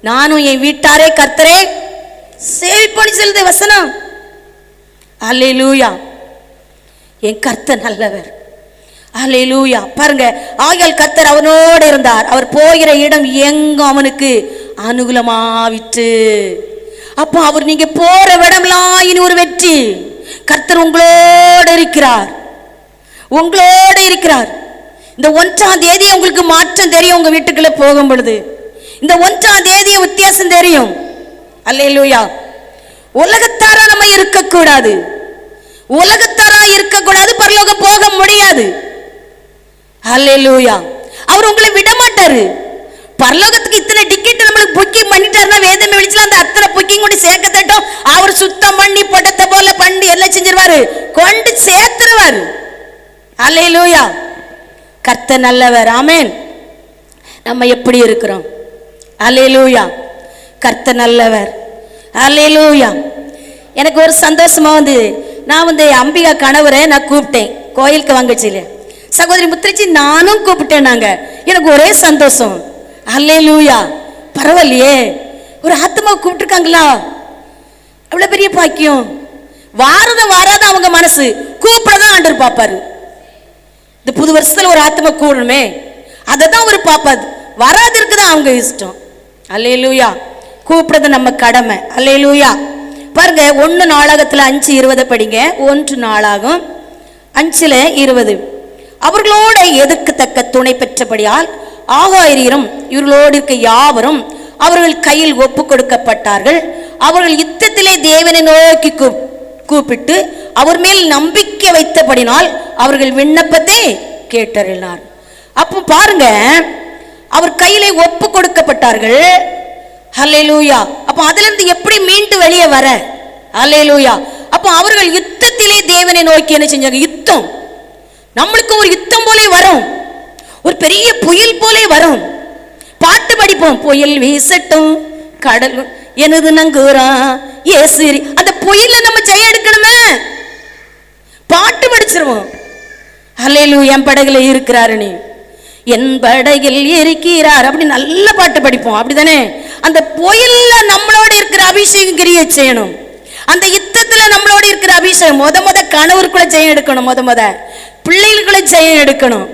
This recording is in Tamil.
நானும் என் வீட்டாரே கர்த்தரை சேவிப்போன்னு சொல்லுது வசனம். அல்லேலூயா. என் கர்த்தர் நல்லவர். அல்லேலூயா. பாருங்க, ஆகையால் கர்த்தர் அவனோடு இருந்தார். அவர் போகிற இடம் எங்கும் அவனுக்கு அனுகூலமாவிற்று. அப்போ அவர் நீங்க போற இடம்லாம் இனி ஒரு வெற்றி. கர்த்தர் உங்களோடு இருக்கிறார், உங்களோடு இருக்கிறார். இந்த 1ஆம் தேதி உங்களுக்கு மாற்றம் தெரியும். உங்க வீட்டுக்குள்ள போகும் பொழுது இந்த 1ஆம் தேதிய வித்தியாசம் தெரியும். அல்லேலூயா. உலகத்தாரா நம்ம இருக்கக்கூடாது, உலகத்தாரா இருக்கக்கூடாது, பரலோகம் போக முடியாது. அல்லேலூயா. அவர் உங்களை விட மாட்டாரு. பரலோகத்துக்கு இத்தனை டிக்கெட் நம்மளுக்கு புக்கிங் பண்ணிட்டாருன்னா வேதமே வெளிச்சல அந்த அத்தனை புக்கிங் கொண்டு சேர்க்க தட்டும் அவர் சுத்தம் பண்ணி படத்தை போல பண்ணி எல்லாம் செஞ்சிருவாரு, கொண்டு சேர்த்துருவாரு. அல்லேலூயா. கர்த்தர் நல்லவர். ஆமென். நம்ம எப்படி இருக்கிறோம்? அல்லேலூயா. கர்த்தர் நல்லவர். அல்லேலூயா. எனக்கு ஒரு சந்தோஷமா வந்து நான் அம்பிகா கணவரை நான் கூப்பிட்டேன் கோயிலுக்கு வாங்கச்சில. சகோதரி முத்திரிச்சி நானும் கூப்பிட்டேன். நாங்க எனக்கு ஒரே சந்தோஷம். அல்லேலூயா. பரவாயில்லையே, ஒரு ஆத்மா கூப்பிட்டுருக்காங்களா, அவ்வளவு பெரிய பாக்கியம். வாராத அவங்க மனசு கூப்பிடதான் ஆண்டவர் பாப்பாரு. இந்த புது வருஷத்துல ஒரு ஆத்மா கூடணுமே, அதை தான் அவர் பாப்பாது. வராது இருக்குதான் அவங்க இஷ்டம். அல்லேலூயா. கூப்பிடுறது நம்ம கடமை. அல்லேலூயா. பாருங்க, 1 நாளாகத்துல 5:20 படிங்க. 1 நாளாகும் 5:20. அவர்களோட எதிர்க்கத்தக்க துணை பெற்றபடியால் ஆகாயிரம் இவர்களோடு இருக்க யாவரும் அவர்கள் கையில் ஒப்பு கொடுக்கப்பட்டார்கள். அவர்கள் யுத்தத்திலே தேவனை நோக்கி கூப்பிட்டு அவர் மேல் நம்பிக்கை வைத்தபடினால் அவர்கள் விண்ணப்பத்தை கேட்டறினார். அப்போ பாருங்க, அவர் கையிலே ஒப்பு கொடுக்கப்பட்டார்கள். அல்லேலூயா. அப்போ அதுல இருந்து எப்படி மீண்டு வெளியே வர? அல்லேலூயா. அப்போ அவர்கள் யுத்தத்திலே தேவனை நோக்கி என்ன செஞ்சாங்க? யுத்தம். நம்மளுக்கு ஒரு யுத்தம் போலே வரும், ஒரு பெரிய புயல் போலே வரும். பாட்டு படிப்போம், புயல் வீசட்டும் கடல் எனது நங்குறா ஏசிரி. அந்த புயல்ல நம்ம ஜெயம் எடுக்கணுமே, பாட்டு படிச்சிருவோம். அல்லேலூயா. என் படகுல இருக்கிறாரு, நீ என் படகில் இருக்கிறார், அப்படி நல்ல பாட்டு படிப்போம். அப்படிதானே? அந்த புயல்ல நம்மளோட இருக்கிற அபிஷேகம் கிரியை செய்யணும். அந்த யுத்தத்துல நம்மளோட இருக்கிற அபிஷேகம் முத கணவருக்குள்ள ஜெயம் எடுக்கணும், முத பிள்ளைகளுக்குள்ள ஜெயம் எடுக்கணும்.